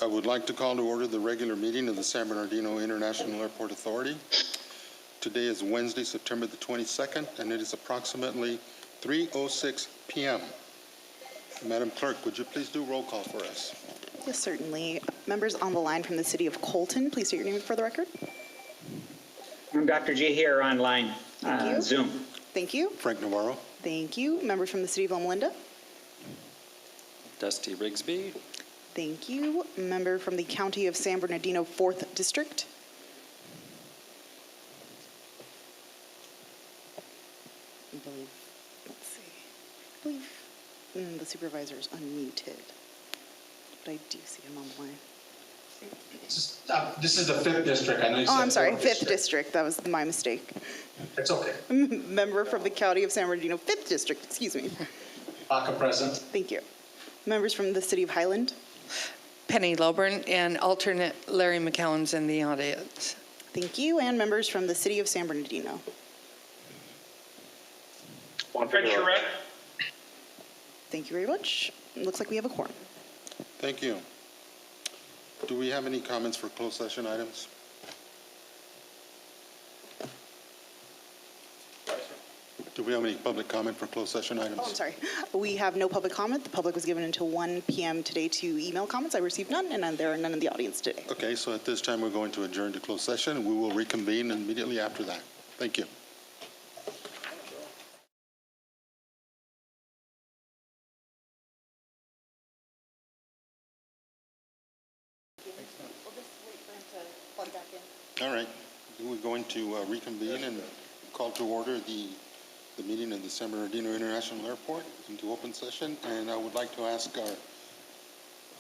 I would like to call to order the regular meeting of the San Bernardino International Airport Authority. Today is Wednesday, September the 22nd, and it is approximately 3:06 p.m. Madam Clerk, would you please do roll call for us? Yes, certainly. Members on the line from the city of Colton, please state your name for the record. I'm Dr. G here online, Zoom. Thank you. Frank Navarro. Thank you. Members from the city of Loma Linda. Dusty Rigsby. Thank you. Member from the county of San Bernardino, 4th District. I believe, let's see, I believe the supervisor is unmuted, but I do see him on the line. This is the 5th district. I know you said I'm sorry, 4th 5th District. That was my mistake. It's okay. Member from the county of San Bernardino, 5th District, excuse me. Baca present. Thank you. Members from the city of Highland. Penny Lilburn, and alternate Larry McCallum's in the audience. Thank you. And members from the city of San Bernardino. Thank you very much. It looks like we have a quorum. Thank you. Do we have any comments for closed session items? Do we have any public comment for closed session items? Oh, I'm sorry. We have no public comment. The public was given until 1 p.m. today to email comments. I received none, and there are none in the audience today. Okay, so at this time, we're going to adjourn to closed session, and we will reconvene immediately after that. Thank you. We'll just wait for him to plug back in. All right. We're going to reconvene and call to order the meeting of the San Bernardino International Airport into open session. And I would like to ask our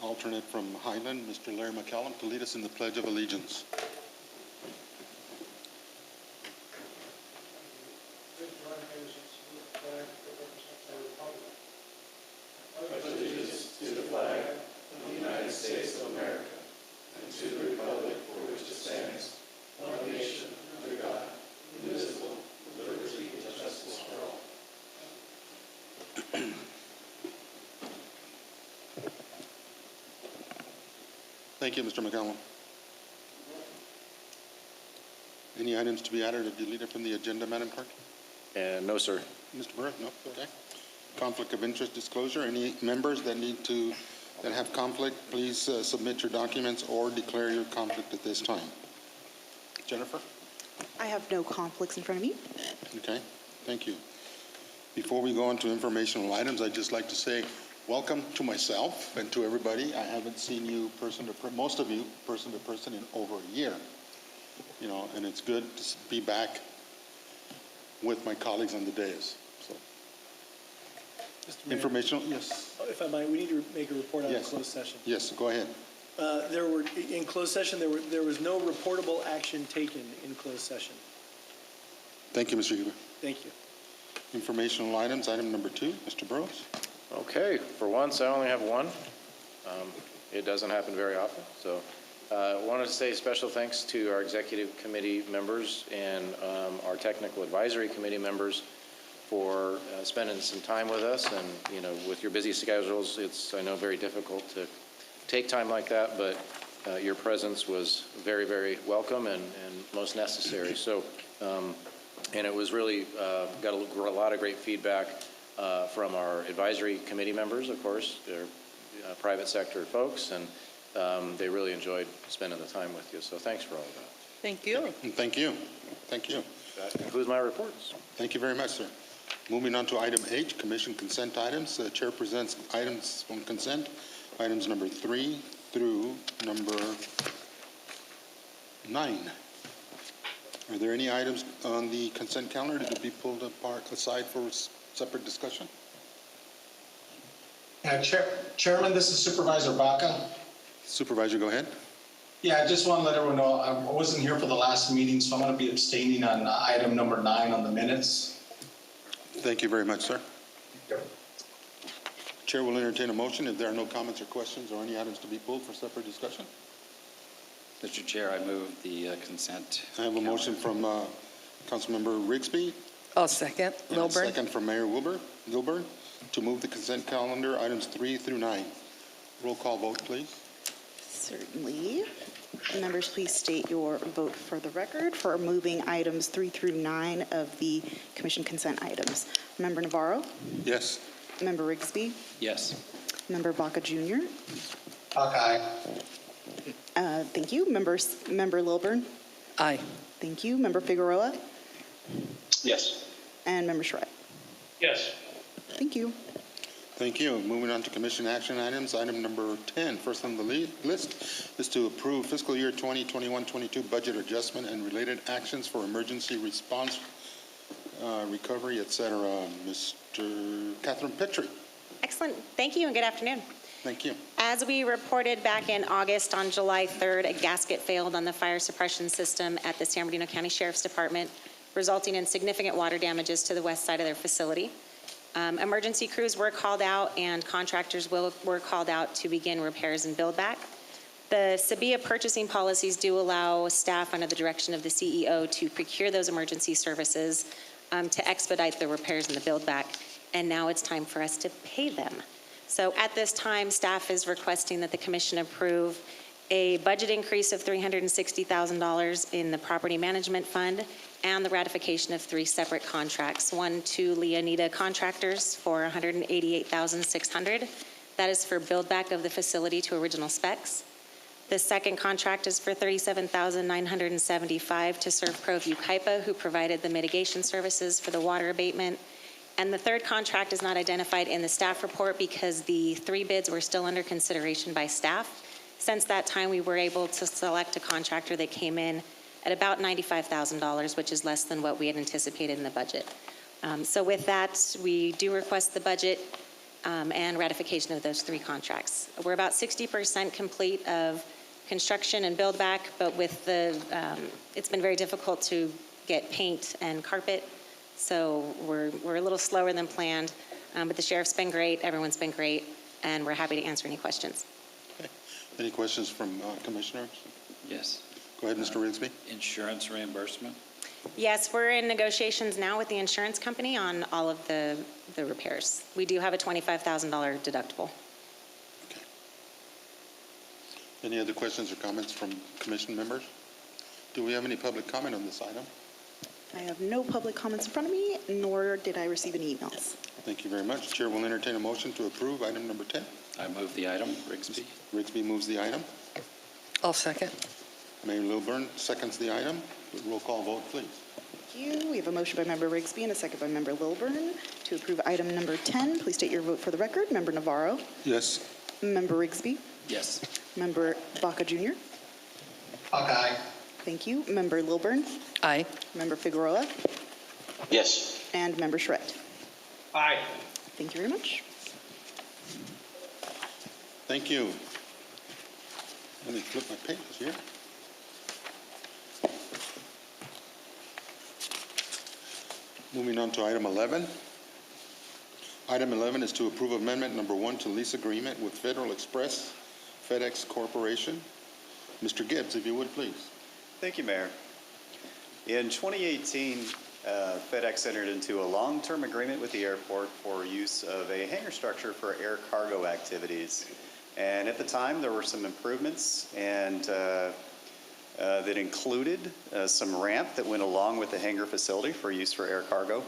alternate from Highland, Mr. Larry McCallum, to lead us in the Pledge of Allegiance. Allegiance to the flag of the United States of America and to the republic for which it stands, one nation, under God, indivisible, with liberty and justice for all. Thank you, Mr. McCallum. Any items to be added or deleted from the agenda, Madam Clerk? No, sir. Mr. Burr? No? Okay. Conflict of interest disclosure. Any members that have conflict, please submit your documents or declare your conflict at this time. Jennifer? I have no conflicts in front of me. Okay, thank you. Before we go on to informational items, I'd just like to say welcome to myself and to everybody. I haven't seen you most of you person to person in over a year. You know, and it's good to be back with my colleagues on the dais. So, informational, yes. If I might, we need to make a report on Yes. the closed session. Yes, go ahead. In closed session, there was no reportable action taken in closed session. Thank you, Mr. Huber. Thank you. Informational items, item number 2, Mr. Burrows. Okay, for once, I only have one. It doesn't happen very often, so I wanted to say special thanks to our executive committee members and our technical advisory committee members for spending some time with us. And, you know, with your busy schedules, it's, I know, very difficult to take time like that, but your presence was very, very welcome and most necessary. So, and it was really, got a lot of great feedback from our advisory committee members, of course. They're private sector folks, and they really enjoyed spending the time with you. So thanks for all of that. Thank you. Thank you. Thank you. That concludes my reports. Thank you very much, sir. Moving on to item H, commission consent items. The chair presents items on consent, items number 3 through number 9. Are there any items on the consent calendar that could be pulled aside for separate discussion? Chairman, this is Supervisor Baca. Supervisor, go ahead. Yeah, I just want to let everyone know I wasn't here for the last meeting, so I'm going to be abstaining on item number 9 on the minutes. Thank you very much, sir. Chair will entertain a motion if there are no comments or questions or any items to be pulled for separate discussion. Mr. Chair, I move the consent. I have a motion from Councilmember Rigsby. I'll second. And a Lilburn. second from Mayor Wilburn to move the consent calendar items 3 through 9. Roll call vote, please. Certainly. Members, please state your vote for the record for moving items 3 through 9 of the commission consent items. Member Navarro, Yes. Member Rigsby, Yes. Member Baca Jr., Hawkeye. thank you. Member Lilburn, Aye. thank you. Member Figueroa, Yes. and Member Schrett. Yes. Thank you. Thank you. Moving on to commission action items. Item number 10, first on the list, is to approve fiscal year 2021-22 budget adjustment and related actions for emergency response, recovery, et cetera. Mr. Catherine Petrie. Excellent. Thank you and good afternoon. Thank you. As we reported back in August, on July 3rd, a gasket failed on the fire suppression system at the San Bernardino County Sheriff's Department, resulting in significant water damages to the west side of their facility. Emergency crews were called out and contractors were called out to begin repairs and build back. The SBIAA purchasing policies do allow staff under the direction of the CEO to procure those emergency services to expedite the repairs and the build back. And now it's time for us to pay them. So at this time, staff is requesting that the commission approve a budget increase of $360,000 in the property management fund and the ratification of 3 separate contracts. One to Leonida Contractors for $188,600. That is for build back of the facility to original specs. The second contract is for $37,975 to Serve ProView Kaipa, who provided the mitigation services for the water abatement. And the third contract is not identified in the staff report because the 3 bids were still under consideration by staff. Since that time, we were able to select a contractor that came in at about $95,000, which is less than what we had anticipated in the budget. So with that, we do request the budget and ratification of those 3 contracts. We're about 60% complete of construction and build back, but with the, it's been very difficult to get paint and carpet. So we're a little slower than planned, but the sheriff's been great, everyone's been great, and we're happy to answer any questions. Okay. Any questions from commissioners? Yes. Go ahead, Mr. Rigsby. Insurance reimbursement? Yes, we're in negotiations now with the insurance company on all of the repairs. We do have a $25,000 deductible. Okay. Any other questions or comments from commission members? Do we have any public comment on this item? I have no public comments in front of me, nor did I receive any emails. Thank you very much. Chair will entertain a motion to approve item number 10. I move the item. Rigsby? Rigsby moves the item. I'll second. Mayor Lilburn seconds the item. Roll call vote, please. Thank you. We have a motion by Member Rigsby and a second by Member Lilburn to approve item number 10. Please state your vote for the record. Member Navarro, Yes. Member Rigsby, Yes. Member Baca Jr., Hawkeye. thank you, Member Lilburn, Aye. Member Figueroa, Yes. and Member Schrett. Aye. Thank you very much. Thank you. Let me flip my pages here. Moving on to item 11. Item 11 is to approve amendment number 1 to lease agreement with Federal Express FedEx Corporation. Mr. Gibbs, if you would, please. Thank you, Mayor. In 2018, FedEx entered into a long-term agreement with the airport for use of a hangar structure for air cargo activities. And at the time, there were some improvements and that included some ramp that went along with the hangar facility for use for air cargo.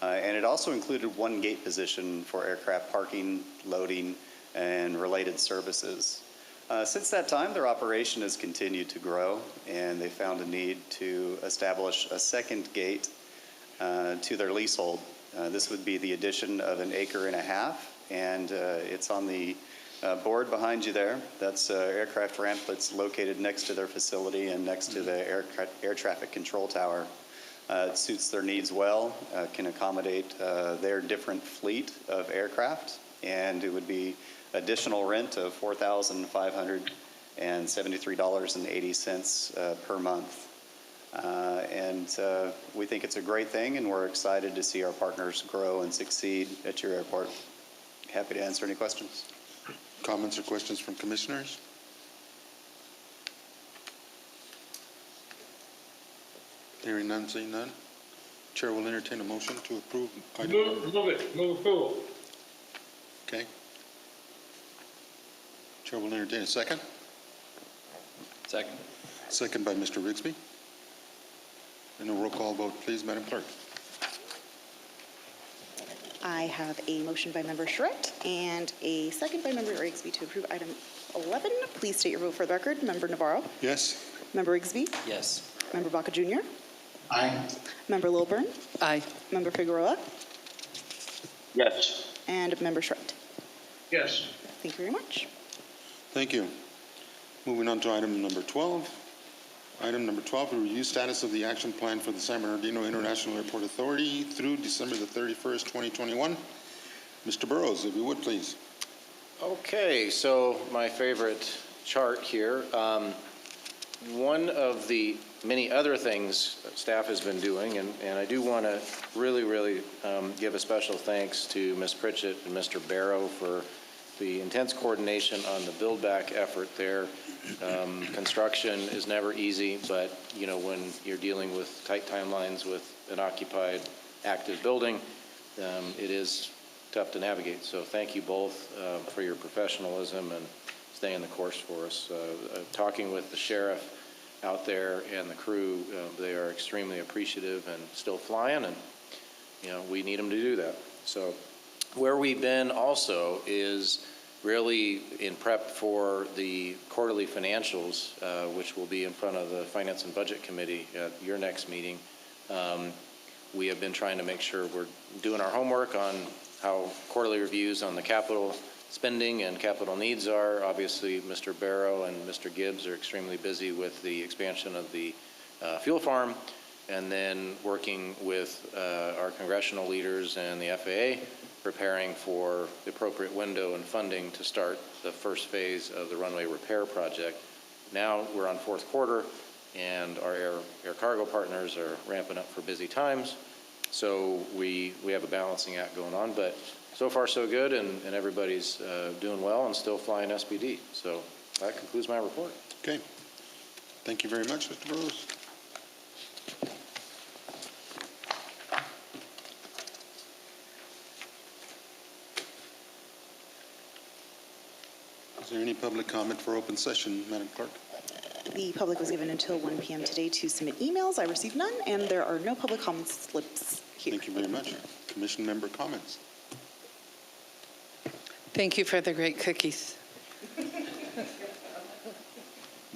And it also included 1 gate position for aircraft parking, loading, and related services. Since that time, their operation has continued to grow, and they found a need to establish a 2nd gate to their leasehold. This would be the addition of 1.5 acres, and it's on the board behind you there. That's an aircraft ramp that's located next to their facility and next to the air traffic control tower. It suits their needs well, can accommodate their different fleet of aircraft, and it would be additional rent of $4,573.80 per month. And we think it's a great thing, and we're excited to see our partners grow and succeed at your airport. Happy to answer any questions. Comments or questions from commissioners? Hearing none, seeing none. Chair will entertain a motion to approve item number. Move approval. Okay. Chair will entertain a second. Second. Second by Mr. Rigsby. And a roll call vote, please, Madam Clerk. I have a motion by Member Charette and a second by Member Rigsby to approve item 11. Please state your vote for the record. Member Navarro? Yes? Member Rigsby? Yes. Member Baca Jr.? Aye. Member Lilburn? Aye. Member Figueroa? Yes. And Member Charette? Yes. Thank you very much. Thank you. Moving on to item number 12. Item number 12, the review status of the action plan for the San Bernardino International Airport Authority through December the 31st, 2021. Mr. Burrows, if you would, please. Okay, so my favorite chart here. One of the many other things staff has been doing, and I do want to really give a special thanks to Ms. Pritchett and Mr. Barrow for the intense coordination on the build back effort there. Construction is never easy, but you know, when you're dealing with tight timelines with an occupied active building, it is tough to navigate. So thank you both for your professionalism and staying the course for us. Talking with the sheriff out there and the crew, they are extremely appreciative and still flying, and you know, we need them to do that. So where we've been also is really in prep for the quarterly financials, which will be in front of the Finance and Budget Committee at your next meeting. We have been trying to make sure we're doing our homework on how quarterly reviews on the capital spending and capital needs are. Obviously, Mr. Barrow and Mr. Gibbs are extremely busy with the expansion of the fuel farm, and then working with our congressional leaders and the FAA, preparing for the appropriate window and funding to start the first phase of the runway repair project. Now we're on fourth quarter, and our air cargo partners are ramping up for busy times. So we have a balancing act going on, but so far so good, and everybody's doing well and still flying SBD. So that concludes my report. Okay. Thank you very much, Mr. Burrows. Is there any public comment for open session, Madam Clerk? The public was given until 1 p.m. today to submit emails. I received none, and there are no public comment slips here. Thank you very much. Commission member comments. Thank you for the great cookies.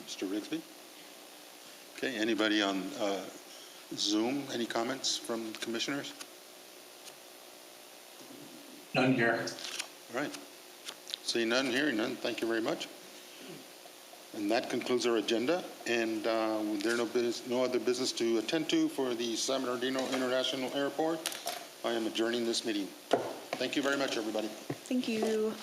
Mr. Rigsby? Okay, anybody on Zoom? Any comments from commissioners? None here. All right. Seeing none, hearing none, thank you very much. And that concludes our agenda. And there no other business to attend to for the San Bernardino International Airport, I am adjourning this meeting. Thank you very much, everybody. Thank you.